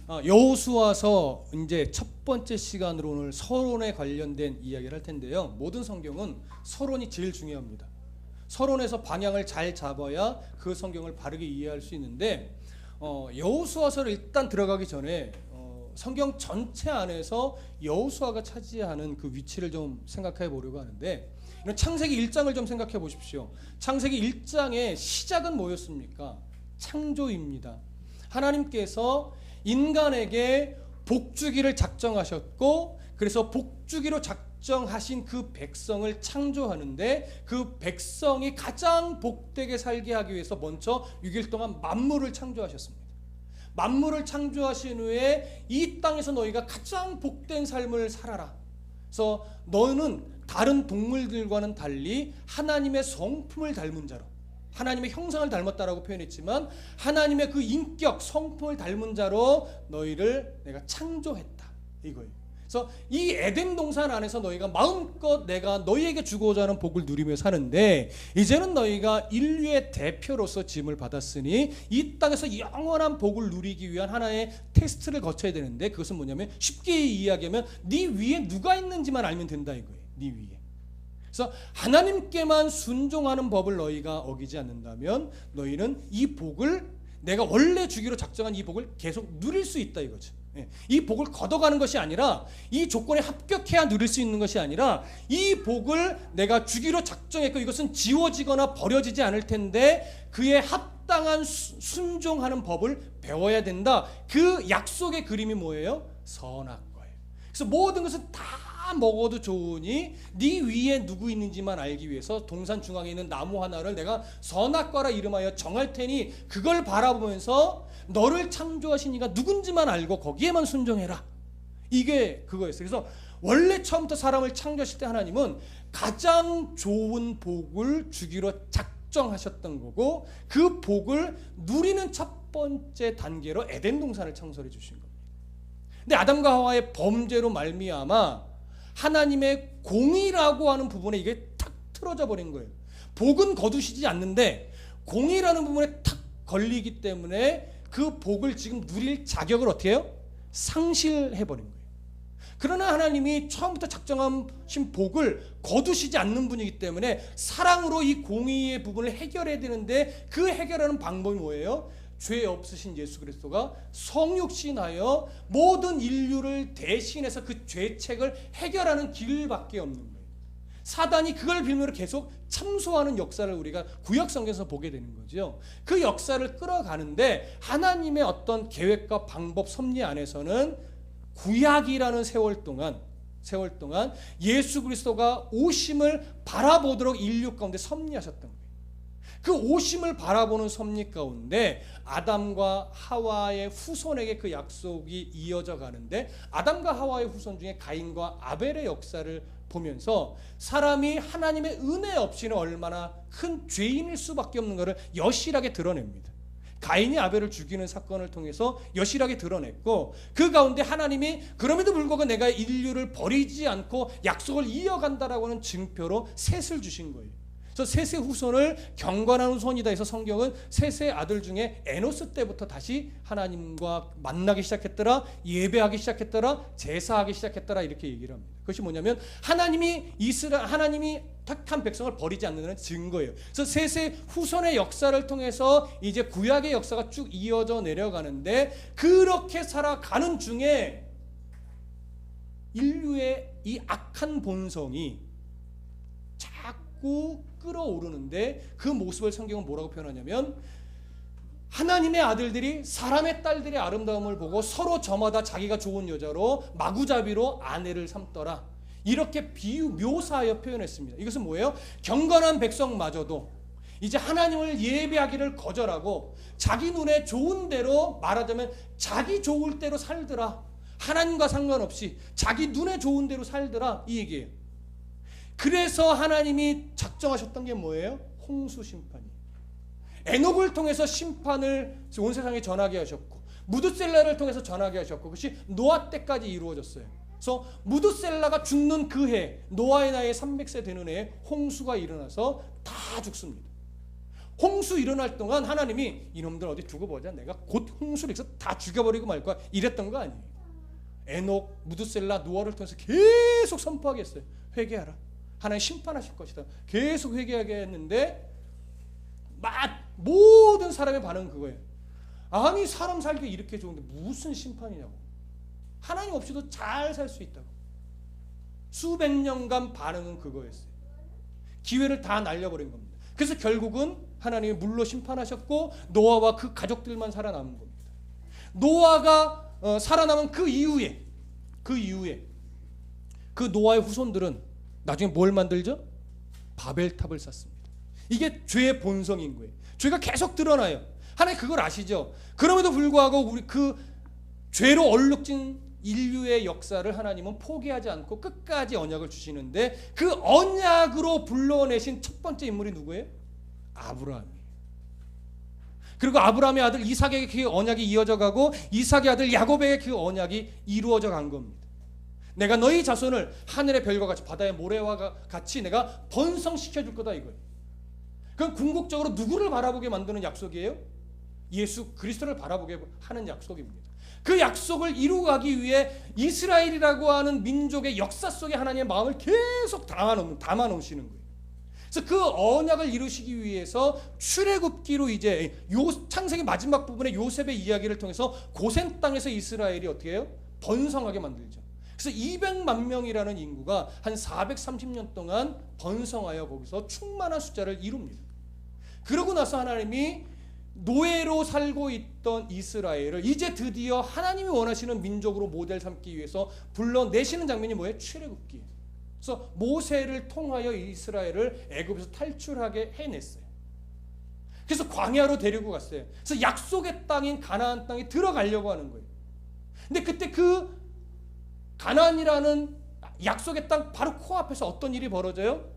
여호수아서 이제 첫 번째 시간으로 오늘 서론에 관련된 이야기를 할 텐데요. 모든 성경은 서론이 제일 중요합니다. 서론에서 방향을 잘 잡아야 그 성경을 바르게 이해할 수 있는데 여호수아서를 일단 들어가기 전에 성경 전체 안에서 여호수아가 차지하는 그 위치를 좀 생각해 보려고 하는데, 창세기 1장을 좀 생각해 보십시오. 창세기 1장의 시작은 뭐였습니까? 창조입니다. 하나님께서 인간에게 복주기를 작정하셨고, 그래서 복주기로 작정하신 그 백성을 창조하는데, 그 백성이 가장 복되게 살게 하기 위해서 먼저 6일 동안 만물을 창조하셨습니다. 만물을 창조하신 후에 이 땅에서 너희가 가장 복된 삶을 살아라. 그래서 너는 다른 동물들과는 달리 하나님의 성품을 닮은 자로, 하나님의 형상을 닮았다라고 표현했지만 하나님의 그 인격, 성품을 닮은 자로 너희를 내가 창조했다, 이거예요. 그래서 이 에덴 동산 안에서 너희가 마음껏 내가 너희에게 주고자 하는 복을 누리며 사는데, 이제는 너희가 인류의 대표로서 짐을 받았으니 이 땅에서 영원한 복을 누리기 위한 하나의 테스트를 거쳐야 되는데, 그것은 뭐냐면 쉽게 이야기하면 네 위에 누가 있는지만 알면 된다, 이거예요. 네 위에. 그래서 하나님께만 순종하는 법을 너희가 어기지 않는다면 너희는 이 복을, 내가 원래 주기로 작정한 이 복을 계속 누릴 수 있다, 이거죠. 이 복을 걷어가는 것이 아니라, 이 조건에 합격해야 누릴 수 있는 것이 아니라, 이 복을 내가 주기로 작정했고 이것은 지워지거나 버려지지 않을 텐데 그에 합당한 순종하는 법을 배워야 된다. 그 약속의 그림이 뭐예요? 선악과예요. 그래서 모든 것은 다 먹어도 좋으니 네 위에 누구 있는지만 알기 위해서 동산 중앙에 있는 나무 하나를 내가 선악과라 이름하여 정할 테니 그걸 바라보면서 너를 창조하신 이가 누군지만 알고 거기에만 순종해라. 이게 그거였어요. 그래서 원래 처음부터 사람을 창조하실 때 하나님은 가장 좋은 복을 주기로 작정하셨던 거고, 그 복을 누리는 첫 번째 단계로 에덴 동산을 창설해 주신 겁니다. 근데 아담과 하와의 범죄로 말미암아 하나님의 공의라고 하는 부분에 이게 탁 틀어져 버린 거예요. 복은 거두시지 않는데 공의라는 부분에 탁 걸리기 때문에 그 복을 지금 누릴 자격을 어떻게 해요? 상실해 버린 거예요. 그러나 하나님이 처음부터 작정하신 복을 거두시지 않는 분이기 때문에 사랑으로 이 공의의 부분을 해결해야 되는데, 그 해결하는 방법이 뭐예요? 죄 없으신 예수 그리스도가 성육신하여 모든 인류를 대신해서 그 죄책을 해결하는 길밖에 없는 거예요. 사단이 그걸 빌미로 계속 참소하는 역사를 우리가 구약 성경에서 보게 되는 거죠. 그 역사를 끌어가는데 하나님의 어떤 계획과 방법, 섭리 안에서는 구약이라는 세월 동안 예수 그리스도가 오심을 바라보도록 인류 가운데 섭리하셨던 거예요. 그 오심을 바라보는 섭리 가운데 아담과 하와의 후손에게 그 약속이 이어져 가는데, 아담과 하와의 후손 중에 가인과 아벨의 역사를 보면서 사람이 하나님의 은혜 없이는 얼마나 큰 죄인일 수밖에 없는 것을 여실하게 드러냅니다. 가인이 아벨을 죽이는 사건을 통해서 여실하게 드러냈고, 그 가운데 하나님이 그럼에도 불구하고 내가 인류를 버리지 않고 약속을 이어간다라고 하는 증표로 셋을 주신 거예요. 그래서 셋의 후손을 경건한 후손이다 해서 성경은 셋의 아들 중에 에노스 때부터 다시 하나님과 만나기 시작했더라, 예배하기 시작했더라, 제사하기 시작했더라, 이렇게 얘기를 합니다. 그것이 뭐냐면 하나님이 택한 백성을 버리지 않는 증거예요. 그래서 셋의 후손의 역사를 통해서 이제 구약의 역사가 쭉 이어져 내려가는데, 그렇게 살아가는 중에 인류의 이 악한 본성이 자꾸 끌어오르는데, 그 모습을 성경은 뭐라고 표현하냐면, 하나님의 아들들이 사람의 딸들의 아름다움을 보고 서로 저마다 자기가 좋은 여자로 마구잡이로 아내를 삼더라, 이렇게 묘사하여 표현했습니다. 이것은 뭐예요? 경건한 백성마저도 이제 하나님을 예배하기를 거절하고 자기 눈에 좋은 대로, 말하자면 자기 좋을 대로 살더라, 하나님과 상관없이 자기 눈에 좋은 대로 살더라, 이 얘기예요. 그래서 하나님이 작정하셨던 게 뭐예요? 홍수 심판이에요. 에녹을 통해서 심판을 온 세상에 전하게 하셨고, 무드셀라를 통해서 전하게 하셨고, 그것이 노아 때까지 이루어졌어요. 그래서 무드셀라가 죽는 그 해, 노아의 나이 300세 되는 해에 홍수가 일어나서 다 죽습니다. 홍수 일어날 동안 하나님이 이놈들 어디 두고 보자, 내가 곧 홍수를 일으켜서 다 죽여버리고 말 거야, 이랬던 거 아니에요. 에녹, 무드셀라, 노아를 통해서 계속 선포하게 했어요. 회개하라, 하나님 심판하실 것이다. 계속 회개하게 했는데 모든 사람의 반응은 그거예요. 아니 사람 살기 이렇게 좋은데 무슨 심판이냐고. 하나님 없이도 잘 살 수 있다고. 수백 년간 반응은 그거였어요. 기회를 다 날려버린 겁니다. 그래서 결국은 하나님이 물로 심판하셨고 노아와 그 가족들만 살아남은 겁니다. 노아가 살아남은 그 이후에 그 노아의 후손들은 나중에 뭘 만들죠? 바벨탑을 쌓습니다. 이게 죄의 본성인 거예요. 죄가 계속 드러나요. 하나님 그걸 아시죠? 그럼에도 불구하고 우리 그 죄로 얼룩진 인류의 역사를 하나님은 포기하지 않고 끝까지 언약을 주시는데, 그 언약으로 불러내신 첫 번째 인물이 누구예요? 아브라함이에요. 그리고 아브라함의 아들 이삭에게 그 언약이 이어져 가고 이삭의 아들 야곱에게 그 언약이 이루어져 간 겁니다. 내가 너희 자손을 하늘의 별과 같이 바다의 모래와 같이 내가 번성시켜 줄 거다 이거예요. 그건 궁극적으로 누구를 바라보게 만드는 약속이에요? 예수 그리스도를 바라보게 하는 약속입니다. 그 약속을 이루어가기 위해 이스라엘이라고 하는 민족의 역사 속에 하나님의 마음을 계속 담아 놓으시는 거예요. 그래서 그 언약을 이루시기 위해서 출애굽기로 이제 창세기 마지막 부분에 요셉의 이야기를 통해서 고센 땅에서 이스라엘이 어떻게 해요? 번성하게 만들죠. 그래서 200만 명이라는 인구가 한 430년 동안 번성하여 거기서 충만한 숫자를 이룹니다. 그러고 나서 하나님이 노예로 살고 있던 이스라엘을 이제 드디어 하나님이 원하시는 민족으로 모델 삼기 위해서 불러내시는 장면이 뭐예요? 출애굽기. 그래서 모세를 통하여 이스라엘을 애굽에서 탈출하게 해냈어요. 그래서 광야로 데리고 갔어요. 그래서 약속의 땅인 가나안 땅에 들어가려고 하는 거예요. 근데 그때 그 가나안이라는 약속의 땅 바로 코앞에서 어떤 일이 벌어져요?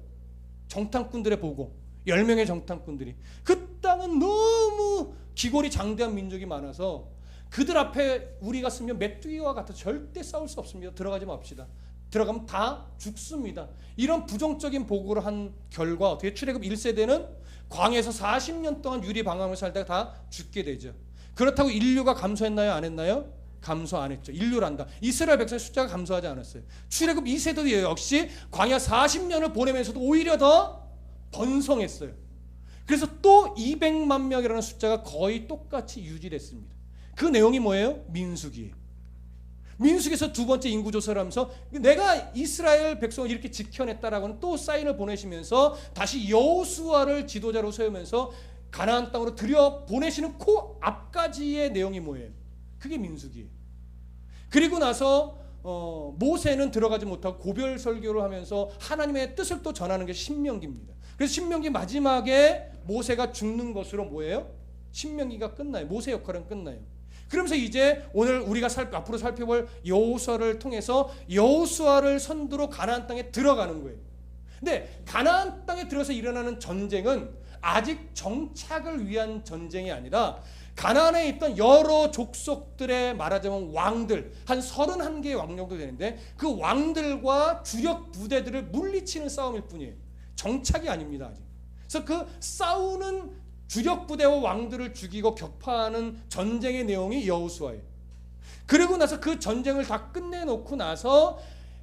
정탐꾼들의 보고, 10명의 정탐꾼들이, 그 땅은 너무 기골이 장대한 민족이 많아서 그들 앞에 우리가 쓰면 메뚜기와 같아 절대 싸울 수 없습니다. 들어가지 맙시다. 들어가면 다 죽습니다. 이런 부정적인 보고를 한 결과 어떻게 출애굽 1세대는 광야에서 40년 동안 유리방황을 살다가 다 죽게 되죠. 그렇다고 인류가 감소했나요? 안 했나요? 감소 안 했죠. 인류란다. 이스라엘 백성의 숫자가 감소하지 않았어요. 출애굽 2세대도 역시 광야 40년을 보내면서도 오히려 더 번성했어요. 그래서 또 200만 명이라는 숫자가 거의 똑같이 유지됐습니다. 그 내용이 뭐예요? 민수기예요. 민수기에서 두 번째 인구조사를 하면서 내가 이스라엘 백성을 이렇게 지켜냈다라고는 또 사인을 보내시면서 다시 여호수아를 지도자로 세우면서 가나안 땅으로 들여 보내시는 그 앞까지의 내용이 뭐예요? 그게 민수기예요. 그리고 나서 모세는 들어가지 못하고 고별 설교를 하면서 하나님의 뜻을 또 전하는 게 신명기입니다. 그래서 신명기 마지막에 모세가 죽는 것으로 뭐예요? 신명기가 끝나요. 모세 역할은 끝나요. 그러면서 이제 오늘 우리가 앞으로 살펴볼 여호수아를 통해서 여호수아를 선두로 가나안 땅에 들어가는 거예요. 근데 가나안 땅에 들어서 일어나는 전쟁은 아직 정착을 위한 전쟁이 아니라 가나안에 있던 여러 족속들의 말하자면 왕들, 한 31개의 왕 정도 되는데 그 왕들과 주력 부대들을 물리치는 싸움일 뿐이에요. 정착이 아닙니다. 아직. 그래서 그 싸우는 주력 부대와 왕들을 죽이고 격파하는 전쟁의 내용이 여호수아예요. 그리고 나서 그 전쟁을 다 끝내놓고 나서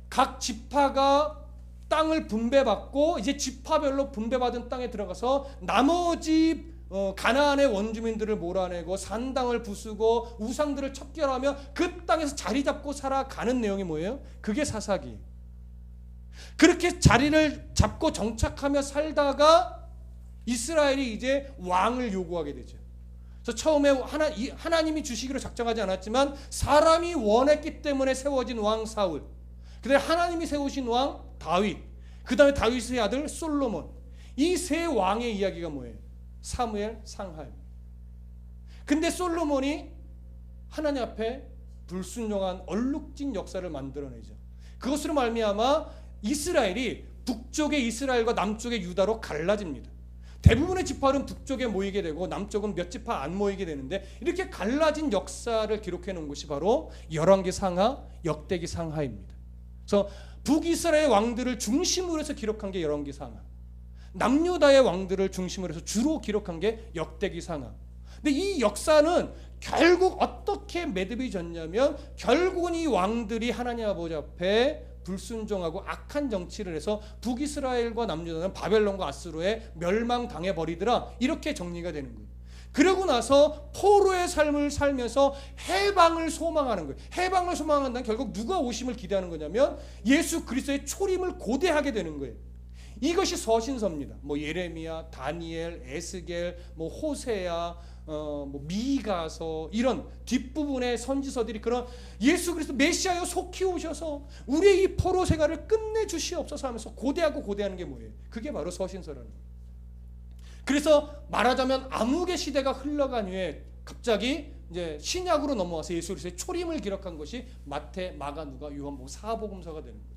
각 지파가 땅을 분배받고 이제 지파별로 분배받은 땅에 들어가서 나머지 가나안의 원주민들을 몰아내고 산당을 부수고 우상들을 척결하며 그 땅에서 자리 잡고 살아가는 내용이 뭐예요? 그게 사사기. 그렇게 자리를 잡고 정착하며 살다가 이스라엘이 이제 왕을 요구하게 되죠. 그래서 처음에 하나님이 주시기로 작정하지 않았지만 사람이 원했기 때문에 세워진 왕 사울, 그다음에 하나님이 세우신 왕 다윗, 그 다음에 다윗의 아들 솔로몬, 이 세 왕의 이야기가 뭐예요? 사무엘, 상하임. 근데 솔로몬이 하나님 앞에 불순종한 얼룩진 역사를 만들어내죠. 그것으로 말미암아 이스라엘이 북쪽의 이스라엘과 남쪽의 유다로 갈라집니다. 대부분의 지파는 북쪽에 모이게 되고 남쪽은 몇 지파 안 모이게 되는데 이렇게 갈라진 역사를 기록해 놓은 것이 바로 열왕기 상하, 역대기 상하입니다. 그래서 북이스라엘 왕들을 중심으로 해서 기록한 게 열왕기 상하. 남유다의 왕들을 중심으로 해서 주로 기록한 게 역대기상하. 근데 이 역사는 결국 어떻게 매듭이 졌냐면 결국은 이 왕들이 하나님 아버지 앞에 불순종하고 악한 정치를 해서 북이스라엘과 남유다는 바벨론과 아수르에 멸망당해 버리더라. 이렇게 정리가 되는 거예요. 그러고 나서 포로의 삶을 살면서 해방을 소망하는 거예요. 해방을 소망한다는 결국 누가 오심을 기대하는 거냐면 예수 그리스도의 초림을 고대하게 되는 거예요. 이것이 서신서입니다. 뭐 예레미야, 다니엘, 에스겔, 뭐 호세야, 뭐 미가서 이런 뒷부분의 선지서들이 그런 예수 그리스도 메시아여 속히 오셔서 우리의 이 포로 생활을 끝내 주시옵소서 하면서 고대하고 고대하는 게 뭐예요? 그게 바로 서신서라는 거예요. 그래서 말하자면 암흑의 시대가 흘러간 후에 갑자기 이제 신약으로 넘어와서 예수 그리스도의 초림을 기록한 것이 마태, 마가, 누가, 요한복음, 사복음서가 되는 거죠.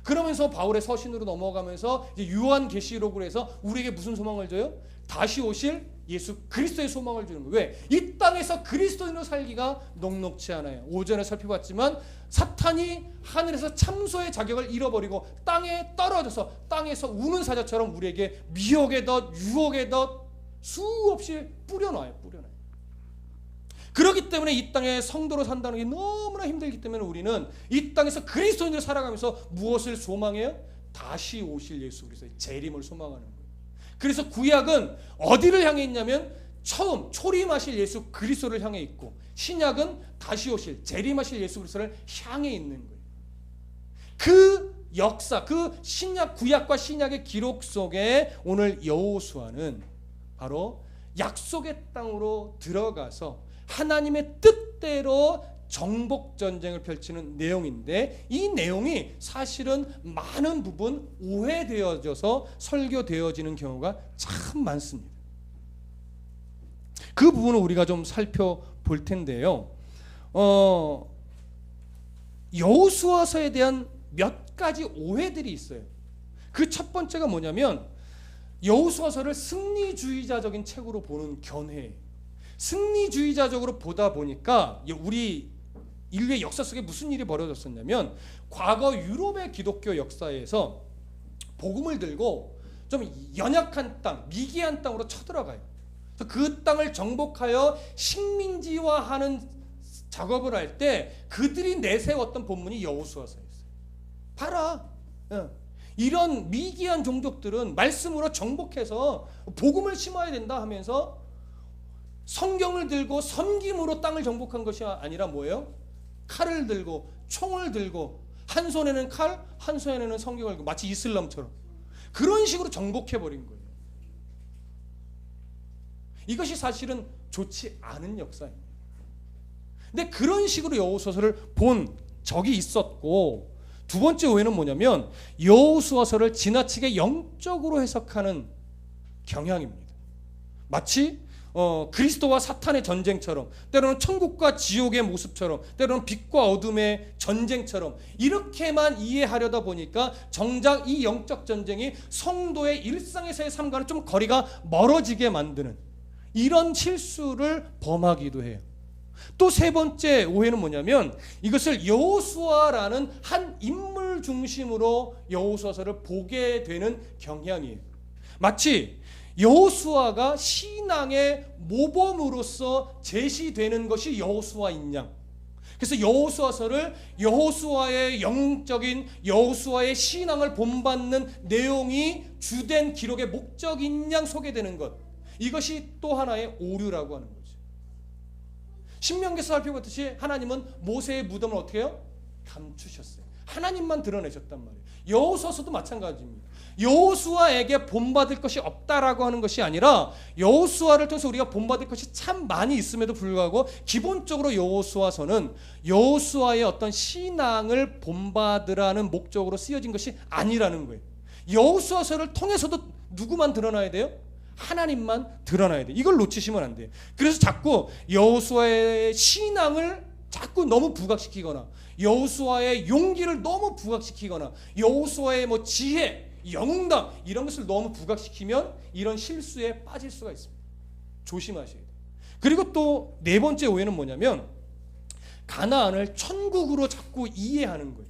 그러면서 바울의 서신으로 넘어가면서 이제 요한계시록으로 해서 우리에게 무슨 소망을 줘요? 다시 오실 예수 그리스도의 소망을 주는 거예요. 왜? 이 땅에서 그리스도인으로 살기가 녹록치 않아요. 오전에 살펴봤지만 사탄이 하늘에서 참소의 자격을 잃어버리고 땅에 떨어져서 땅에서 우는 사자처럼 우리에게 미혹의 덫, 유혹의 덫 수없이 뿌려놔요. 그렇기 때문에 이 땅에 성도로 산다는 게 너무나 힘들기 때문에 우리는 이 땅에서 그리스도인으로 살아가면서 무엇을 소망해요? 다시 오실 예수 그리스도의 재림을 소망하는 거예요. 그래서 구약은 어디를 향해 있냐면 처음 초림하실 예수 그리스도를 향해 있고 신약은 다시 오실 재림하실 예수 그리스도를 향해 있는 거예요. 그 역사, 그 신약 구약과 신약의 기록 속에 오늘 여호수아는 바로 약속의 땅으로 들어가서 하나님의 뜻대로 정복 전쟁을 펼치는 내용인데 이 내용이 사실은 많은 부분 오해되어져서 설교되어지는 경우가 참 많습니다. 그 부분을 우리가 좀 살펴볼 텐데요. 여호수아서에 대한 몇 가지 오해들이 있어요. 그 첫 번째가 뭐냐면 여호수아서를 승리주의자적인 책으로 보는 견해예요. 승리주의자적으로 보다 보니까 우리 인류의 역사 속에 무슨 일이 벌어졌었냐면 과거 유럽의 기독교 역사에서 복음을 들고 좀 연약한 땅, 미개한 땅으로 쳐들어가요. 그 땅을 정복하여 식민지화하는 작업을 할 때 그들이 내세웠던 본문이 여호수아서였어요. 봐라. 이런 미개한 종족들은 말씀으로 정복해서 복음을 심어야 된다 하면서 성경을 들고 섬김으로 땅을 정복한 것이 아니라 뭐예요? 칼을 들고 총을 들고 한 손에는 칼, 한 손에는 성경을 들고 마치 이슬람처럼 그런 식으로 정복해버린 거예요. 이것이 사실은 좋지 않은 역사입니다. 근데 그런 식으로 여호수아서를 본 적이 있었고 두 번째 오해는 뭐냐면 여호수아서를 지나치게 영적으로 해석하는 경향입니다. 마치 그리스도와 사탄의 전쟁처럼 때로는 천국과 지옥의 모습처럼 때로는 빛과 어둠의 전쟁처럼 이렇게만 이해하려다 보니까 정작 이 영적 전쟁이 성도의 일상에서의 삶과는 좀 거리가 멀어지게 만드는 이런 실수를 범하기도 해요. 또 세 번째 오해는 뭐냐면 이것을 여호수아라는 한 인물 중심으로 여호수아서를 보게 되는 경향이에요. 마치 여호수아가 신앙의 모범으로서 제시되는 것이 여호수아인 양. 그래서 여호수아서를 여호수아의 영적인 여호수아의 신앙을 본받는 내용이 주된 기록의 목적인 양 소개되는 것. 이것이 또 하나의 오류라고 하는 거죠. 신명기에서 살펴봤듯이 하나님은 모세의 무덤을 어떻게 해요? 감추셨어요. 하나님만 드러내셨단 말이에요. 여호수아서도 마찬가지입니다. 여호수아에게 본받을 것이 없다라고 하는 것이 아니라 여호수아를 통해서 우리가 본받을 것이 참 많이 있음에도 불구하고 기본적으로 여호수아서는 여호수아의 어떤 신앙을 본받으라는 목적으로 쓰여진 것이 아니라는 거예요. 여호수아서를 통해서도 누구만 드러나야 돼요? 하나님만 드러나야 돼요. 이걸 놓치시면 안 돼요. 그래서 자꾸 여호수아의 신앙을 자꾸 너무 부각시키거나 여호수아의 용기를 너무 부각시키거나 여호수아의 뭐 지혜, 영웅담 이런 것을 너무 부각시키면 이런 실수에 빠질 수가 있습니다. 조심하셔야 돼요. 그리고 또 네 번째 오해는 뭐냐면 가나안을 천국으로 자꾸 이해하는 거예요.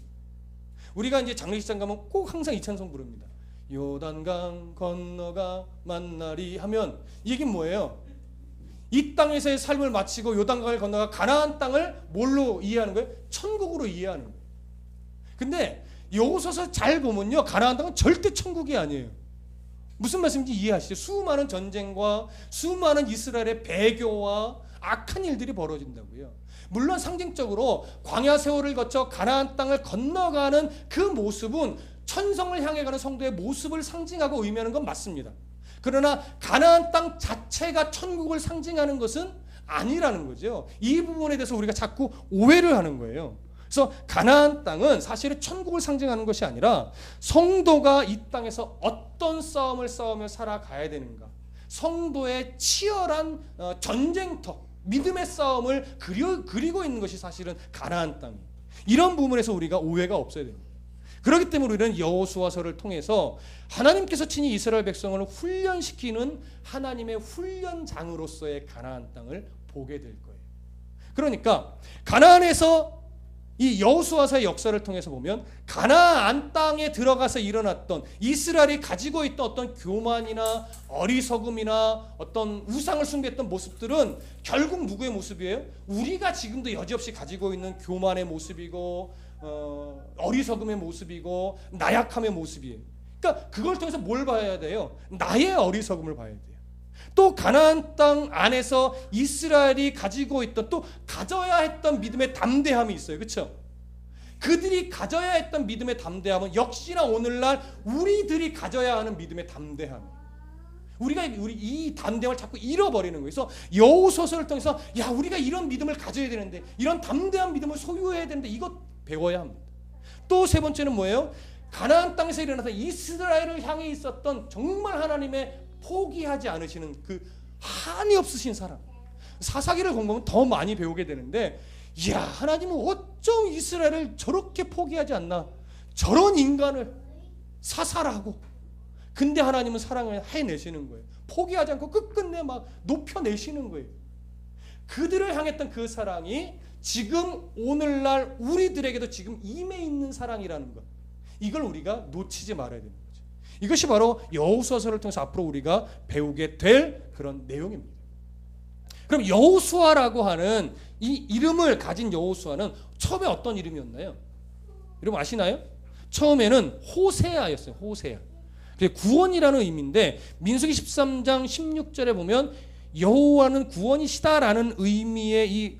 우리가 이제 장례식장 가면 꼭 항상 이 찬송 부릅니다. 요단강 건너가 만나리 하면 이게 뭐예요? 이 땅에서의 삶을 마치고 요단강을 건너가 가나안 땅을 뭘로 이해하는 거예요? 천국으로 이해하는 거예요. 근데 여호수아서 잘 보면요, 가나안 땅은 절대 천국이 아니에요. 무슨 말씀인지 이해하시죠? 수많은 전쟁과 수많은 이스라엘의 배교와 악한 일들이 벌어진다고요. 물론 상징적으로 광야 세월을 거쳐 가나안 땅을 건너가는 그 모습은 천성을 향해 가는 성도의 모습을 상징하고 의미하는 건 맞습니다. 그러나 가나안 땅 자체가 천국을 상징하는 것은 아니라는 거죠. 이 부분에 대해서 우리가 자꾸 오해를 하는 거예요. 그래서 가나안 땅은 사실은 천국을 상징하는 것이 아니라 성도가 이 땅에서 어떤 싸움을 싸우며 살아가야 되는가, 성도의 치열한 전쟁터, 믿음의 싸움을 그리고 있는 것이 사실은 가나안 땅이에요. 이런 부분에서 우리가 오해가 없어야 됩니다. 그렇기 때문에 우리는 여호수아서를 통해서 하나님께서 친히 이스라엘 백성을 훈련시키는 하나님의 훈련장으로서의 가나안 땅을 보게 될 거예요. 그러니까 가나안에서 이 여호수아서의 역사를 통해서 보면 가나안 땅에 들어가서 일어났던 이스라엘이 가지고 있던 어떤 교만이나 어리석음이나 어떤 우상을 숭배했던 모습들은 결국 누구의 모습이에요? 우리가 지금도 여지없이 가지고 있는 교만의 모습이고 어리석음의 모습이고 나약함의 모습이에요. 그러니까 그걸 통해서 뭘 봐야 돼요? 나의 어리석음을 봐야 돼요. 또 가나안 땅 안에서 이스라엘이 가지고 있던, 또 가져야 했던 믿음의 담대함이 있어요. 그렇죠? 그들이 가져야 했던 믿음의 담대함은 역시나 오늘날 우리들이 가져야 하는 믿음의 담대함. 우리 이 담대함을 자꾸 잃어버리는 거예요. 그래서 여호수아서를 통해서 야, 우리가 이런 믿음을 가져야 되는데, 이런 담대한 믿음을 소유해야 되는데, 이것 배워야 합니다. 또 세 번째는 뭐예요? 가나안 땅에서 일어나서 이스라엘을 향해 있었던 정말 하나님의 포기하지 않으시는 그 한이 없으신 사랑. 사사기를 공부하면 더 많이 배우게 되는데, 이야, 하나님은 어쩜 이스라엘을 저렇게 포기하지 않나, 저런 인간을 사살하고, 근데 하나님은 사랑을 해내시는 거예요. 포기하지 않고 끝끝내 막 높여내시는 거예요. 그들을 향했던 그 사랑이 지금 오늘날 우리들에게도 지금 임해 있는 사랑이라는 것, 이걸 우리가 놓치지 말아야 되는 거죠. 이것이 바로 여호수아서를 통해서 앞으로 우리가 배우게 될 그런 내용입니다. 그럼 여호수아라고 하는 이 이름을 가진 여호수아는 처음에 어떤 이름이었나요? 여러분 아시나요? 처음에는 호세아였어요. 호세아. 구원이라는 의미인데, 민수기 13장 16절에 보면 여호와는 구원이시다라는 의미의 이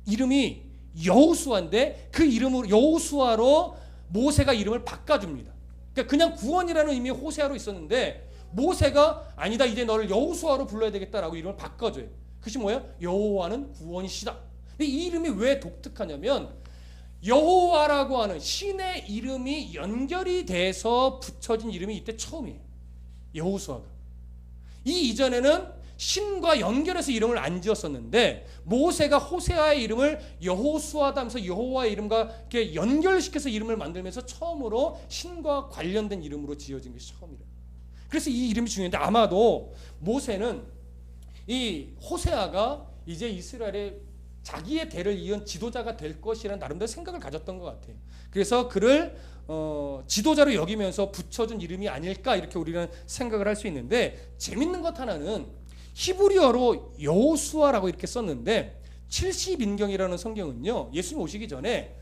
이름이 여호수아인데, 그 이름으로 여호수아로 모세가 이름을 바꿔줍니다. 그러니까 그냥 구원이라는 의미의 호세아로 있었는데, 모세가 아니다, 이제 너를 여호수아로 불러야 되겠다라고 이름을 바꿔줘요. 그것이 뭐예요? 여호와는 구원이시다. 근데 이 이름이 왜 독특하냐면, 여호와라고 하는 신의 이름이 연결이 돼서 붙여진 이름이 이때 처음이에요. 여호수아가. 이 이전에는 신과 연결해서 이름을 안 지었었는데, 모세가 호세아의 이름을 여호수아다 하면서 여호와의 이름과 이렇게 연결시켜서 이름을 만들면서 처음으로 신과 관련된 이름으로 지어진 것이 처음이래요. 그래서 이 이름이 중요한데, 아마도 모세는 이 호세아가 이제 이스라엘의 자기의 대를 이은 지도자가 될 것이라는 나름대로 생각을 가졌던 것 같아요. 그래서 그를 지도자로 여기면서 붙여준 이름이 아닐까, 이렇게 우리는 생각을 할 수 있는데, 재밌는 것 하나는 히브리어로 여호수아라고 이렇게 썼는데, 70인경이라는 성경은요, 예수님 오시기 전에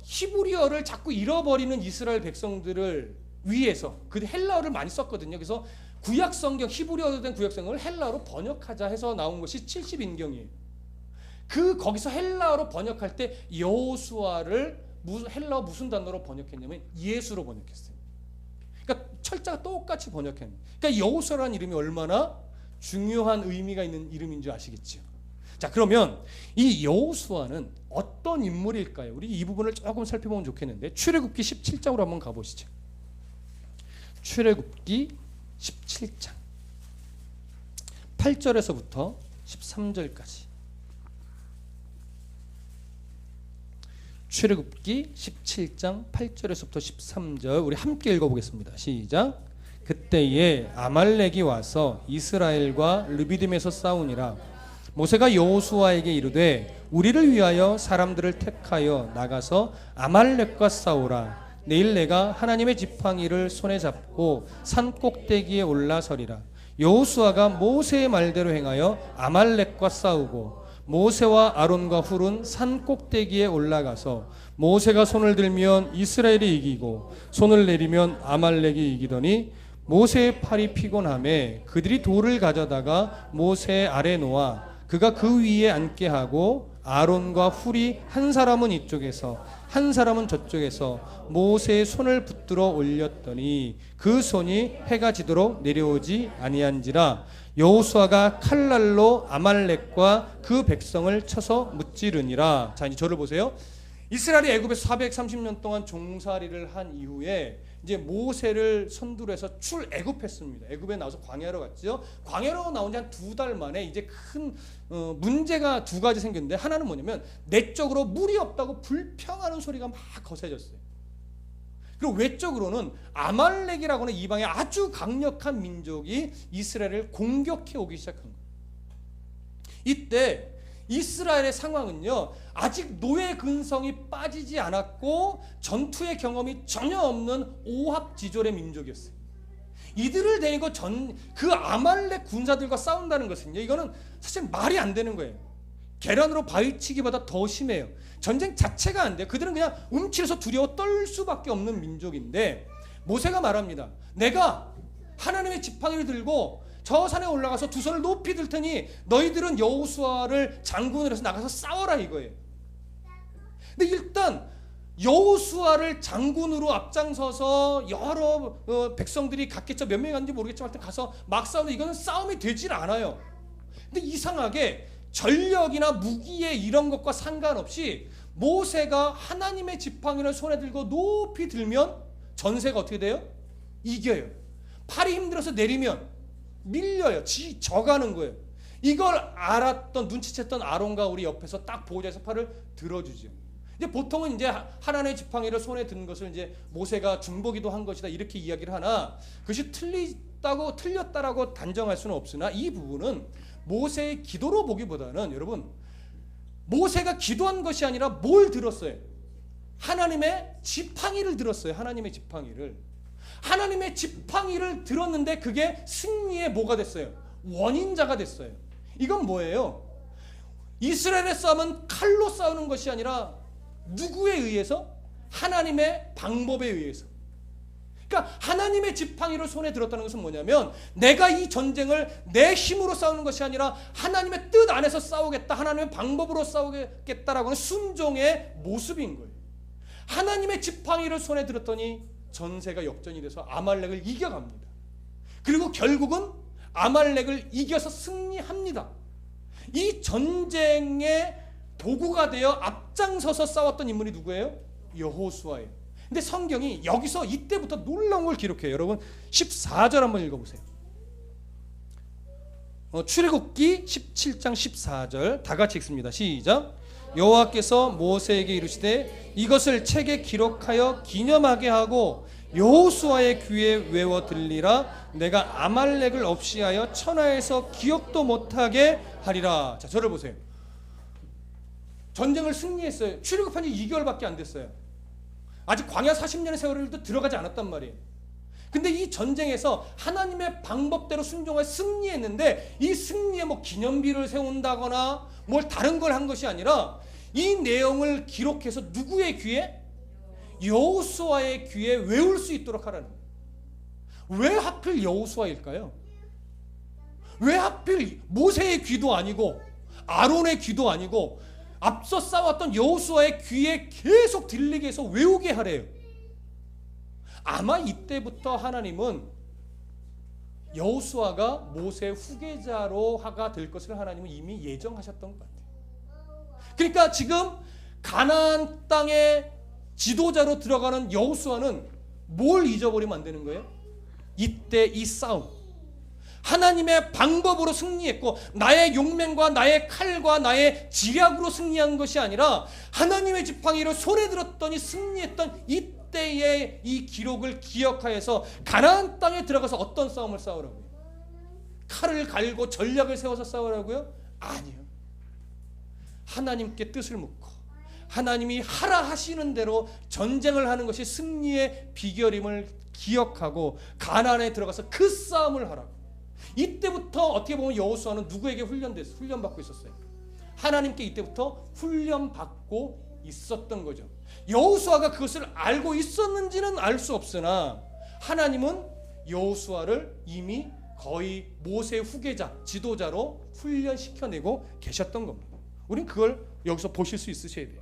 히브리어를 자꾸 잃어버리는 이스라엘 백성들을 위해서 그 헬라어를 많이 썼거든요. 그래서 구약 성경, 히브리어로 된 구약 성경을 헬라어로 번역하자 해서 나온 것이 70인경이에요. 거기서 헬라어로 번역할 때 여호수아를 헬라어 무슨 단어로 번역했냐면 예수로 번역했어요. 그러니까 철자가 똑같이 번역했는데, 그러니까 여호수아라는 이름이 얼마나 중요한 의미가 있는 이름인 줄 아시겠죠? 자, 그러면 이 여호수아는 어떤 인물일까요? 우리 이 부분을 조금 살펴보면 좋겠는데, 출애굽기 17장으로 한번 가보시죠. 출애굽기 17장 8절에서부터 13절까지. 출애굽기 17장 8절에서부터 13절 우리 함께 읽어보겠습니다. 시작. 그때에 아말렉이 와서 이스라엘과 르비딤에서 싸우니라. 모세가 여호수아에게 이르되 우리를 위하여 사람들을 택하여 나가서 아말렉과 싸우라. 내일 내가 하나님의 지팡이를 손에 잡고 산 꼭대기에 올라서리라. 여호수아가 모세의 말대로 행하여 아말렉과 싸우고 모세와 아론과 훌은 산 꼭대기에 올라가서 모세가 손을 들면 이스라엘이 이기고 손을 내리면 아말렉이 이기더니 모세의 팔이 피곤하매 그들이 돌을 가져다가 모세 아래 놓아 그가 그 위에 앉게 하고 아론과 훌이 한 사람은 이쪽에서 한 사람은 저쪽에서 모세의 손을 붙들어 올렸더니 그 손이 해가 지도록 내려오지 아니한지라. 여호수아가 칼날로 아말렉과 그 백성을 쳐서 무찌르니라. 자, 이제 저를 보세요. 이스라엘이 애굽에서 430년 동안 종살이를 한 이후에 이제 모세를 선두로 해서 출애굽했습니다. 애굽에 나와서 광야로 갔죠. 광야로 나온 지 한 2달 만에 이제 큰 문제가 2가지 생겼는데, 하나는 뭐냐면 내적으로 물이 없다고 불평하는 소리가 막 거세졌어요. 그리고 외적으로는 아말렉이라고 하는 이방의 아주 강력한 민족이 이스라엘을 공격해 오기 시작한 거예요. 이때 이스라엘의 상황은요, 아직 노예 근성이 빠지지 않았고 전투의 경험이 전혀 없는 오합지졸의 민족이었어요. 이들을 데리고 그 아말렉 군사들과 싸운다는 것은요, 이거는 사실 말이 안 되는 거예요. 계란으로 바위치기보다 더 심해요. 전쟁 자체가 안 돼요. 그들은 그냥 움츠려서 두려워 떨 수밖에 없는 민족인데, 모세가 말합니다. 내가 하나님의 지팡이를 들고 저 산에 올라가서 두 손을 높이 들 테니 너희들은 여호수아를 장군으로 해서 나가서 싸워라, 이거예요. 근데 일단 여호수아를 장군으로 앞장서서 여러 백성들이 갔겠죠. 몇 명이 갔는지 모르겠지만 하여튼 가서 막 싸우는데 이거는 싸움이 되질 않아요. 근데 이상하게 전력이나 무기에 이런 것과 상관없이 모세가 하나님의 지팡이를 손에 들고 높이 들면 전세가 어떻게 돼요? 이겨요. 팔이 힘들어서 내리면 밀려요. 져가는 거예요. 이걸 알았던, 눈치챘던 아론과 우리 옆에서 딱 보호자에서 팔을 들어주죠. 이제 보통은 이제 하나님의 지팡이를 손에 든 것을 이제 모세가 중보기도 한 것이다, 이렇게 이야기를 하나, 그것이 틀렸다라고 단정할 수는 없으나 이 부분은 모세의 기도로 보기보다는, 여러분, 모세가 기도한 것이 아니라 뭘 들었어요? 하나님의 지팡이를 들었어요. 하나님의 지팡이를. 하나님의 지팡이를 들었는데 그게 승리의 뭐가 됐어요? 원인자가 됐어요. 이건 뭐예요? 이스라엘의 싸움은 칼로 싸우는 것이 아니라 누구에 의해서? 하나님의 방법에 의해서. 그러니까 하나님의 지팡이를 손에 들었다는 것은 뭐냐면, 내가 이 전쟁을 내 힘으로 싸우는 것이 아니라 하나님의 뜻 안에서 싸우겠다, 하나님의 방법으로 싸우겠다라고 하는 순종의 모습인 거예요. 하나님의 지팡이를 손에 들었더니 전세가 역전이 돼서 아말렉을 이겨갑니다. 그리고 결국은 아말렉을 이겨서 승리합니다. 이 전쟁의 도구가 되어 앞장서서 싸웠던 인물이 누구예요? 여호수아예요. 근데 성경이 여기서 이때부터 놀라운 걸 기록해요. 여러분 14절 한번 읽어보세요. 출애굽기 17장 14절 다 같이 읽습니다. 시작. 여호와께서 모세에게 이르시되 이것을 책에 기록하여 기념하게 하고 여호수아의 귀에 외워 들리라. 내가 아말렉을 없이하여 천하에서 기억도 못하게 하리라. 자, 저를 보세요. 전쟁을 승리했어요. 출애굽한 지 2개월밖에 안 됐어요. 아직 광야 40년의 세월도 들어가지 않았단 말이에요. 근데 이 전쟁에서 하나님의 방법대로 순종하여 승리했는데, 이 승리에 뭐 기념비를 세운다거나 뭘 다른 걸 한 것이 아니라 이 내용을 기록해서 누구의 귀에? 여호수아의 귀에 외울 수 있도록 하라는 거예요. 왜 하필 여호수아일까요? 왜 하필 모세의 귀도 아니고 아론의 귀도 아니고 앞서 싸웠던 여호수아의 귀에 계속 들리게 해서 외우게 하래요. 아마 이때부터 하나님은 여호수아가 모세의 후계자로가 될 것을 하나님은 이미 예정하셨던 것 같아요. 그러니까 지금 가나안 땅의 지도자로 들어가는 여호수아는 뭘 잊어버리면 안 되는 거예요? 이때 이 싸움, 하나님의 방법으로 승리했고 나의 용맹과 나의 칼과 나의 지략으로 승리한 것이 아니라 하나님의 지팡이를 손에 들었더니 승리했던 이때의 이 기록을 기억하여서 가나안 땅에 들어가서 어떤 싸움을 싸우라고요? 칼을 갈고 전략을 세워서 싸우라고요? 아니요. 하나님께 뜻을 묻고 하나님이 하라 하시는 대로 전쟁을 하는 것이 승리의 비결임을 기억하고 가나안에 들어가서 그 싸움을 하라고. 이때부터 어떻게 보면 여호수아는 누구에게 훈련받고 있었어요? 하나님께 이때부터 훈련받고 있었던 거죠. 여호수아가 그것을 알고 있었는지는 알 수 없으나 하나님은 여호수아를 이미 거의 모세의 후계자, 지도자로 훈련시켜내고 계셨던 겁니다. 우린 그걸 여기서 보실 수 있으셔야 돼요.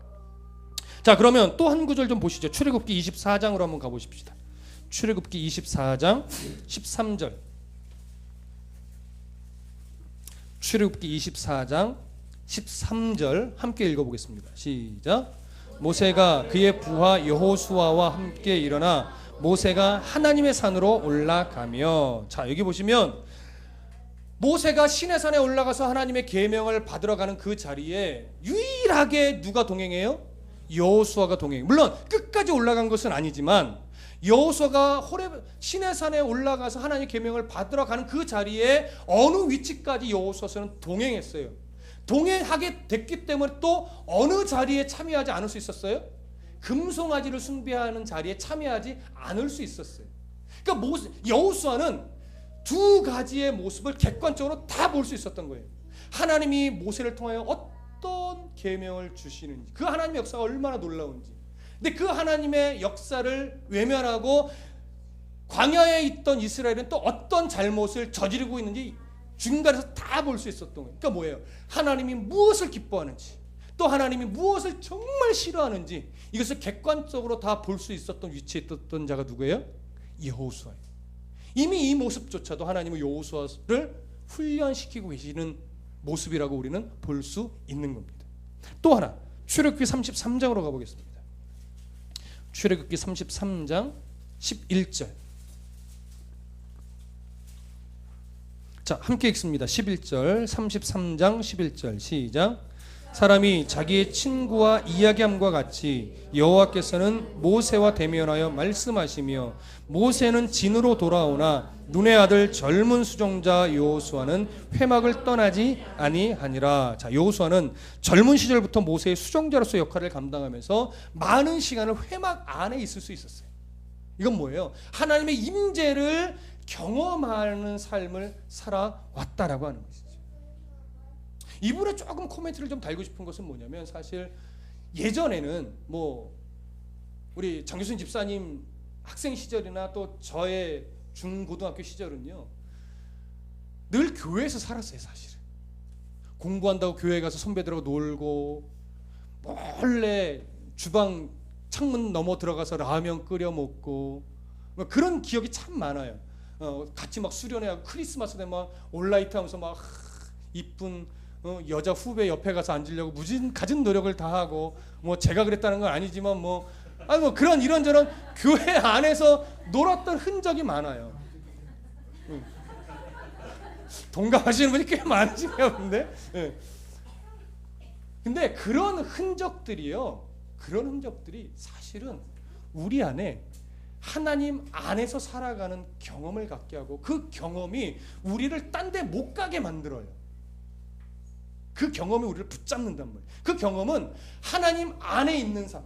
자, 그러면 또 한 구절 좀 보시죠. 출애굽기 24장으로 한번 가보십시다. 출애굽기 24장 13절. 출애굽기 24장 13절 함께 읽어보겠습니다. 시작. 모세가 그의 부하 여호수아와 함께 일어나 모세가 하나님의 산으로 올라가며, 자 여기 보시면 모세가 시내산에 올라가서 하나님의 계명을 받으러 가는 그 자리에 유일하게 누가 동행해요? 여호수아가 동행해요. 물론 끝까지 올라간 것은 아니지만 여호수아가 호렙 시내산에 올라가서 하나님의 계명을 받으러 가는 그 자리에 어느 위치까지 여호수아는 동행했어요. 동행하게 됐기 때문에 또 어느 자리에 참여하지 않을 수 있었어요? 금송아지를 숭배하는 자리에 참여하지 않을 수 있었어요. 그러니까 여호수아는 두 가지의 모습을 객관적으로 다 볼 수 있었던 거예요. 하나님이 모세를 통하여 어떤 계명을 주시는지, 그 하나님의 역사가 얼마나 놀라운지. 근데 그 하나님의 역사를 외면하고 광야에 있던 이스라엘은 또 어떤 잘못을 저지르고 있는지 중간에서 다 볼 수 있었던 거예요. 그러니까 뭐예요? 하나님이 무엇을 기뻐하는지, 또 하나님이 무엇을 정말 싫어하는지 이것을 객관적으로 다 볼 수 있었던 위치에 있었던 자가 누구예요? 여호수아예요. 이미 이 모습조차도 하나님은 여호수아를 훈련시키고 계시는 모습이라고 우리는 볼 수 있는 겁니다. 또 하나, 출애굽기 33장으로 가보겠습니다. 출애굽기 33장 11절. 자, 함께 읽습니다. 11절, 33장 11절 시작. 사람이 자기의 친구와 이야기함과 같이 여호와께서는 모세와 대면하여 말씀하시며 모세는 진으로 돌아오나 눈의 아들 젊은 수종자 여호수아는 회막을 떠나지 아니하니라. 자, 여호수아는 젊은 시절부터 모세의 수종자로서 역할을 감당하면서 많은 시간을 회막 안에 있을 수 있었어요. 이건 뭐예요? 하나님의 임재를 경험하는 삶을 살아왔다라고 하는 것이죠. 이분에 조금 코멘트를 좀 달고 싶은 것은 뭐냐면, 사실 예전에는 우리 장교순 집사님 학생 시절이나 또 저의 중고등학교 시절은요 늘 교회에서 살았어요. 사실은 공부한다고 교회 가서 선배들하고 놀고, 몰래 주방 창문 넘어 들어가서 라면 끓여 먹고, 그런 기억이 참 많아요. 같이 막 수련회하고 크리스마스 때 막 온라이트 하면서 막 이쁜 여자 후배 옆에 가서 앉으려고 가진 노력을 다 하고, 제가 그랬다는 건 아니지만 그런 이런저런 교회 안에서 놀았던 흔적이 많아요. 동감하시는 분이 꽤 많으신가 본데. 근데 그런 흔적들이 사실은 우리 안에 하나님 안에서 살아가는 경험을 갖게 하고, 그 경험이 우리를 딴 데 못 가게 만들어요. 그 경험이 우리를 붙잡는단 말이에요. 그 경험은 하나님 안에 있는 삶,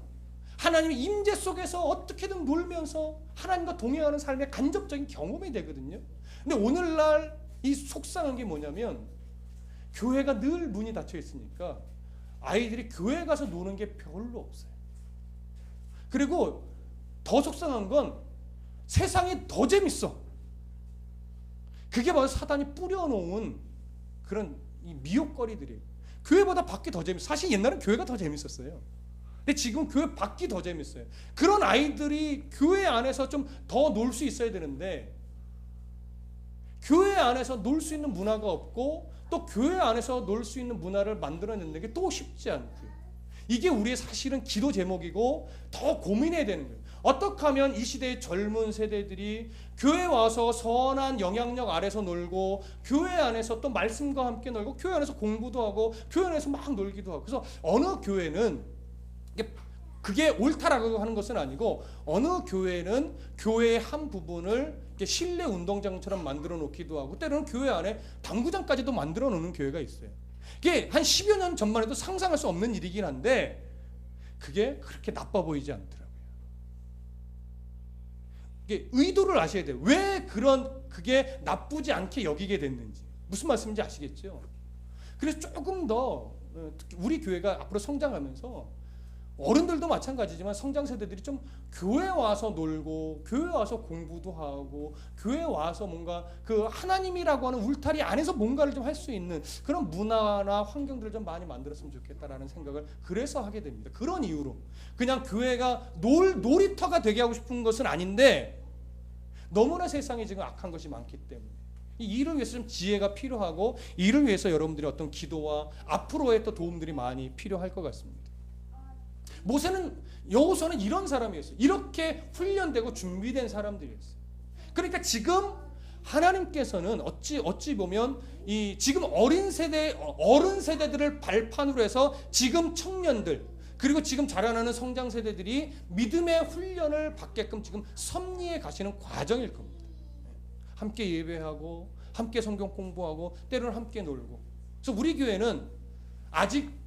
하나님의 임재 속에서 어떻게든 놀면서 하나님과 동행하는 삶의 간접적인 경험이 되거든요. 근데 오늘날 이 속상한 게 뭐냐면, 교회가 늘 문이 닫혀 있으니까 아이들이 교회 가서 노는 게 별로 없어요. 그리고 더 속상한 건 세상이 더 재밌어. 그게 바로 사단이 뿌려놓은 그런 이 미혹거리들이에요. 교회보다 밖이 더 재밌어요. 사실 옛날엔 교회가 더 재밌었어요. 근데 지금 교회 밖이 더 재밌어요. 그런 아이들이 교회 안에서 좀 더 놀 수 있어야 되는데, 교회 안에서 놀 수 있는 문화가 없고, 또 교회 안에서 놀 수 있는 문화를 만들어내는 게 또 쉽지 않고요. 이게 우리의 사실은 기도 제목이고 더 고민해야 되는 거예요. 어떻게 하면 이 시대의 젊은 세대들이 교회 와서 선한 영향력 아래서 놀고, 교회 안에서 또 말씀과 함께 놀고, 교회 안에서 공부도 하고, 교회 안에서 막 놀기도 하고. 그래서 어느 교회는 그게 옳다라고 하는 것은 아니고, 어느 교회는 교회의 한 부분을 실내 운동장처럼 만들어 놓기도 하고, 때로는 교회 안에 당구장까지도 만들어 놓는 교회가 있어요. 이게 한 10여 년 전만 해도 상상할 수 없는 일이긴 한데, 그게 그렇게 나빠 보이지 않더라고요. 이게 의도를 아셔야 돼요. 왜 그게 나쁘지 않게 여기게 됐는지. 무슨 말씀인지 아시겠죠? 그래서 조금 더 특히 우리 교회가 앞으로 성장하면서 어른들도 마찬가지지만 성장 세대들이 좀 교회 와서 놀고 교회 와서 공부도 하고 교회 와서 뭔가 그 하나님이라고 하는 울타리 안에서 뭔가를 좀 할 수 있는 그런 문화나 환경들을 좀 많이 만들었으면 좋겠다라는 생각을 그래서 하게 됩니다. 그런 이유로 그냥 교회가 놀이터가 되게 하고 싶은 것은 아닌데 너무나 세상에 지금 악한 것이 많기 때문에 이 일을 위해서 좀 지혜가 필요하고 이를 위해서 여러분들의 어떤 기도와 앞으로의 또 도움들이 많이 필요할 것 같습니다. 여호수아는 이런 사람이었어요. 이렇게 훈련되고 준비된 사람들이었어요. 그러니까 지금 하나님께서는 어찌 보면 이 지금 어른 세대들을 발판으로 해서 지금 청년들 그리고 지금 자라나는 성장 세대들이 믿음의 훈련을 받게끔 지금 섭리해 가시는 과정일 겁니다. 함께 예배하고 함께 성경 공부하고 때로는 함께 놀고. 그래서 우리 교회는 아직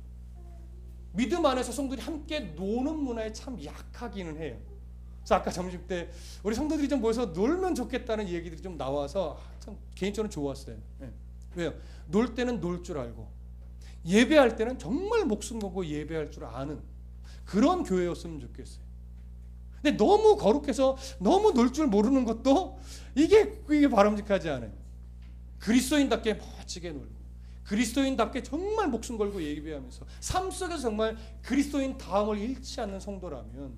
믿음 안에서 성도들이 함께 노는 문화에 참 약하기는 해요. 그래서 아까 점심 때 우리 성도들이 좀 모여서 놀면 좋겠다는 얘기들이 좀 나와서 참 개인적으로 좋았어요. 왜요? 놀 때는 놀 줄 알고 예배할 때는 정말 목숨 걸고 예배할 줄 아는 그런 교회였으면 좋겠어요. 근데 너무 거룩해서 너무 놀 줄 모르는 것도 이게 바람직하지 않아요. 그리스도인답게 멋지게 놀고 그리스도인답게 정말 목숨 걸고 예배하면서 삶 속에서 정말 그리스도인 다음을 잃지 않는 성도라면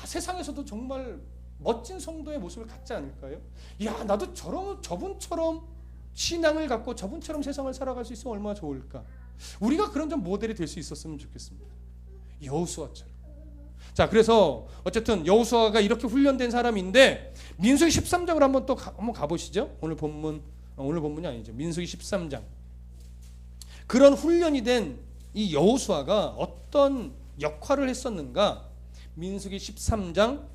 세상에서도 정말 멋진 성도의 모습을 갖지 않을까요? 야, 나도 저분처럼 신앙을 갖고 저분처럼 세상을 살아갈 수 있으면 얼마나 좋을까. 우리가 그런 좀 모델이 될 수 있었으면 좋겠습니다. 여호수아처럼. 자, 그래서 어쨌든 여호수아가 이렇게 훈련된 사람인데 민수기 13장을 한번 가보시죠. 오늘 본문이 아니죠. 민수기 13장. 그런 훈련이 된 이 여호수아가 어떤 역할을 했었는가? 민수기 13장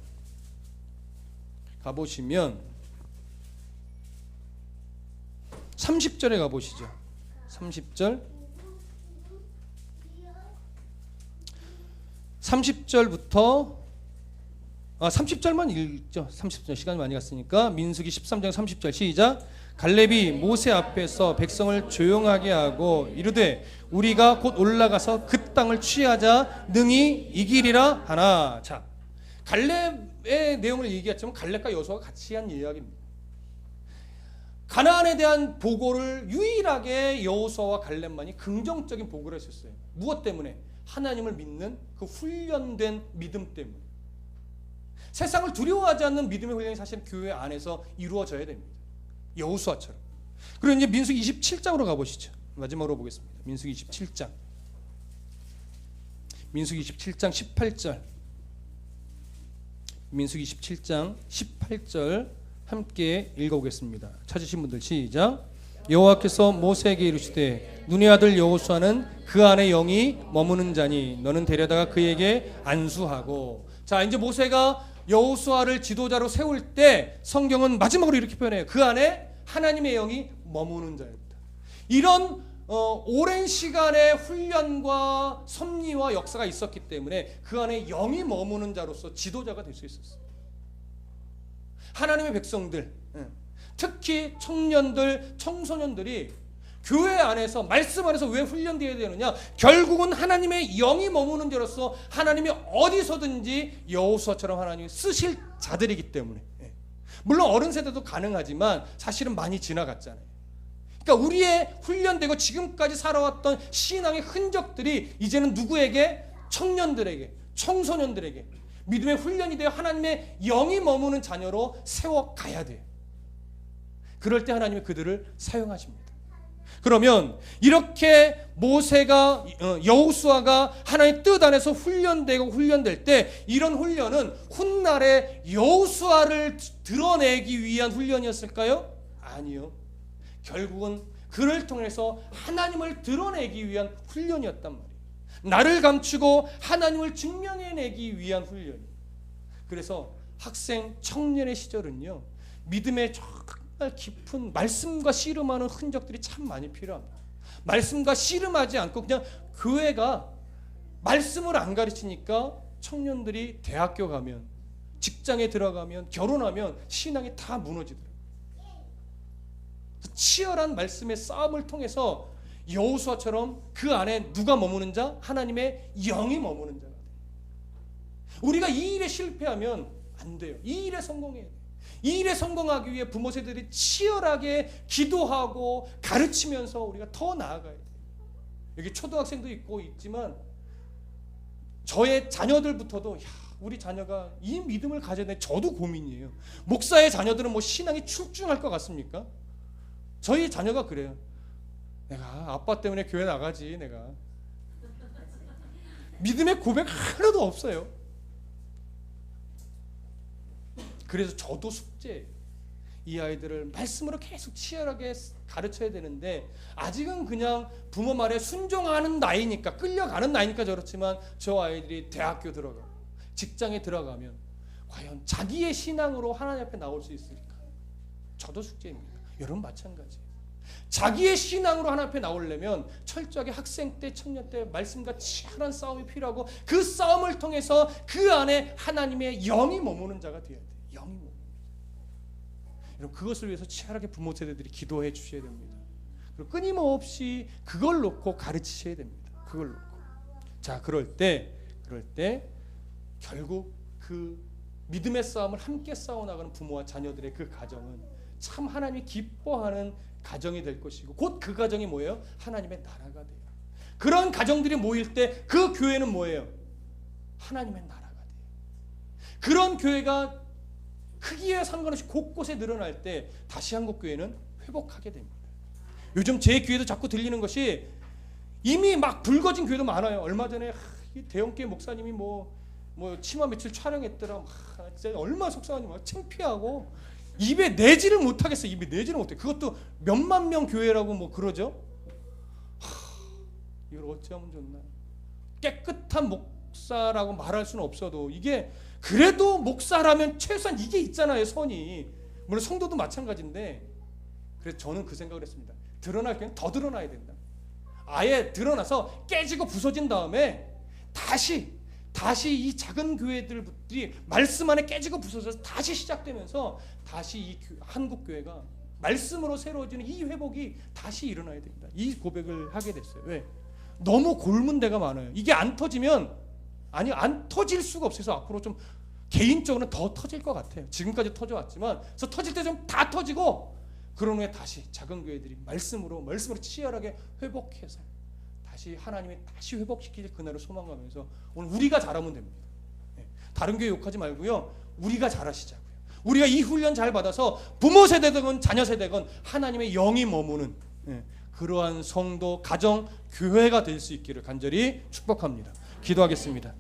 가보시면 30절에 가보시죠. 30절부터 30절만 읽죠. 30절 시간이 많이 갔으니까 민수기 13장 30절 시작. 갈렙이 모세 앞에서 백성을 조용하게 하고 이르되 우리가 곧 올라가서 그 땅을 취하자 능히 이기리라 하나. 자, 갈렙의 내용을 얘기했지만 갈렙과 여호수아가 같이 한 이야기입니다. 가나안에 대한 보고를 유일하게 여호수아와 갈렙만이 긍정적인 보고를 했었어요. 무엇 때문에? 하나님을 믿는 그 훈련된 믿음 때문에. 세상을 두려워하지 않는 믿음의 훈련이 사실 교회 안에서 이루어져야 됩니다. 여호수아처럼. 그리고 이제 민수기 27장으로 가보시죠. 마지막으로 보겠습니다. 민수기 27장 18절. 민수기 27장 18절 함께 읽어보겠습니다. 찾으신 분들 시작. 여호와께서 모세에게 이르시되 눈의 아들 여호수아는 그 안에 영이 머무는 자니 너는 데려다가 그에게 안수하고. 자, 이제 모세가 여호수아를 지도자로 세울 때 성경은 마지막으로 이렇게 표현해요. 그 안에 하나님의 영이 머무는 자였다. 이런 오랜 시간의 훈련과 섭리와 역사가 있었기 때문에 그 안에 영이 머무는 자로서 지도자가 될 수 있었어요. 하나님의 백성들, 특히 청년들, 청소년들이 교회 안에서 말씀 안에서 왜 훈련되어야 되느냐? 결국은 하나님의 영이 머무는 자로서 하나님이 어디서든지 여호수아처럼 하나님이 쓰실 자들이기 때문에. 물론 어른 세대도 가능하지만 사실은 많이 지나갔잖아요. 그러니까 우리의 훈련되고 지금까지 살아왔던 신앙의 흔적들이 이제는 누구에게? 청년들에게, 청소년들에게 믿음의 훈련이 되어 하나님의 영이 머무는 자녀로 세워가야 돼요. 그럴 때 하나님이 그들을 사용하십니다. 그러면 이렇게 모세가 여호수아가 하나님의 뜻 안에서 훈련될 때 이런 훈련은 훗날에 여호수아를 드러내기 위한 훈련이었을까요? 아니요. 결국은 그를 통해서 하나님을 드러내기 위한 훈련이었단 말이에요. 나를 감추고 하나님을 증명해내기 위한 훈련이에요. 그래서 학생, 청년의 시절은요, 믿음의 정말 깊은 말씀과 씨름하는 흔적들이 참 많이 필요합니다. 말씀과 씨름하지 않고 그냥 교회가 말씀을 안 가르치니까 청년들이 대학교 가면, 직장에 들어가면, 결혼하면 신앙이 다 무너지더라고요. 치열한 말씀의 싸움을 통해서 여호수아처럼 그 안에 누가 머무는 자? 하나님의 영이 머무는 자가 돼요. 우리가 이 일에 실패하면 안 돼요. 이 일에 성공해야 돼요. 이 일에 성공하기 위해 부모 세대들이 치열하게 기도하고 가르치면서 우리가 더 나아가야 돼요. 여기 초등학생도 있지만 저의 자녀들부터도 우리 자녀가 이 믿음을 가져야 돼. 저도 고민이에요. 목사의 자녀들은 뭐 신앙이 출중할 것 같습니까? 저희 자녀가 그래요. 내가 아빠 때문에 교회 나가지. 내가 믿음의 고백 하나도 없어요. 그래서 저도 숙제예요. 이 아이들을 말씀으로 계속 치열하게 가르쳐야 되는데 아직은 그냥 부모 말에 순종하는 나이니까, 끌려가는 나이니까 저렇지만 저 아이들이 대학교 들어가고 직장에 들어가면 과연 자기의 신앙으로 하나님 앞에 나올 수 있을까? 저도 숙제입니다. 여러분 마찬가지예요. 자기의 신앙으로 하나님 앞에 나오려면 철저하게 학생 때, 청년 때 말씀과 치열한 싸움이 필요하고 그 싸움을 통해서 그 안에 하나님의 영이 머무는 자가 되어야 돼요. 영이 머무는 자. 여러분 그것을 위해서 치열하게 부모 세대들이 기도해 주셔야 됩니다. 그리고 끊임없이 그걸 놓고 가르치셔야 됩니다. 그걸 놓고. 자, 그럴 때 결국 그 믿음의 싸움을 함께 싸워나가는 부모와 자녀들의 그 가정은 참 하나님이 기뻐하는 가정이 될 것이고 곧 그 가정이 뭐예요? 하나님의 나라가 돼요. 그런 가정들이 모일 때 그 교회는 뭐예요? 하나님의 나라가 돼요. 그런 교회가 크기에 상관없이 곳곳에 늘어날 때 다시 한국교회는 회복하게 됩니다. 요즘 제 귀에도 자꾸 들리는 것이 이미 막 붉어진 교회도 많아요. 얼마 전에 대형교회 목사님이 뭐 치마 며칠 촬영했더라. 진짜 얼마나 속상하니 막 창피하고 입에 내지를 못하겠어요. 입에 내지를 못해. 그것도 몇만 명 교회라고 뭐 그러죠. 이걸 어찌하면 좋나. 깨끗한 목사라고 말할 수는 없어도 이게 그래도 목사라면 최소한 이게 있잖아요. 선이. 물론 성도도 마찬가지인데 그래서 저는 그 생각을 했습니다. 드러날 때는 더 드러나야 된다. 아예 드러나서 깨지고 부서진 다음에 다시 이 작은 교회들이 말씀 안에 깨지고 부서져서 다시 시작되면서 다시 이 한국 교회가 말씀으로 새로워지는 이 회복이 다시 일어나야 됩니다. 이 고백을 하게 됐어요. 왜? 너무 골문 데가 많아요. 이게 안 터지면 안 터질 수가 없어서 앞으로 좀 개인적으로는 더 터질 것 같아요. 지금까지 터져왔지만 그래서 터질 때 좀 다 터지고 그런 후에 다시 작은 교회들이 말씀으로 치열하게 회복해서 다시 하나님이 다시 회복시킬 그날을 소망하면서 오늘 우리가 잘하면 됩니다. 다른 교회 욕하지 말고요. 우리가 잘하시자고요. 우리가 이 훈련 잘 받아서 부모 세대든 자녀 세대건 하나님의 영이 머무는 그러한 성도, 가정, 교회가 될 수 있기를 간절히 축복합니다. 기도하겠습니다.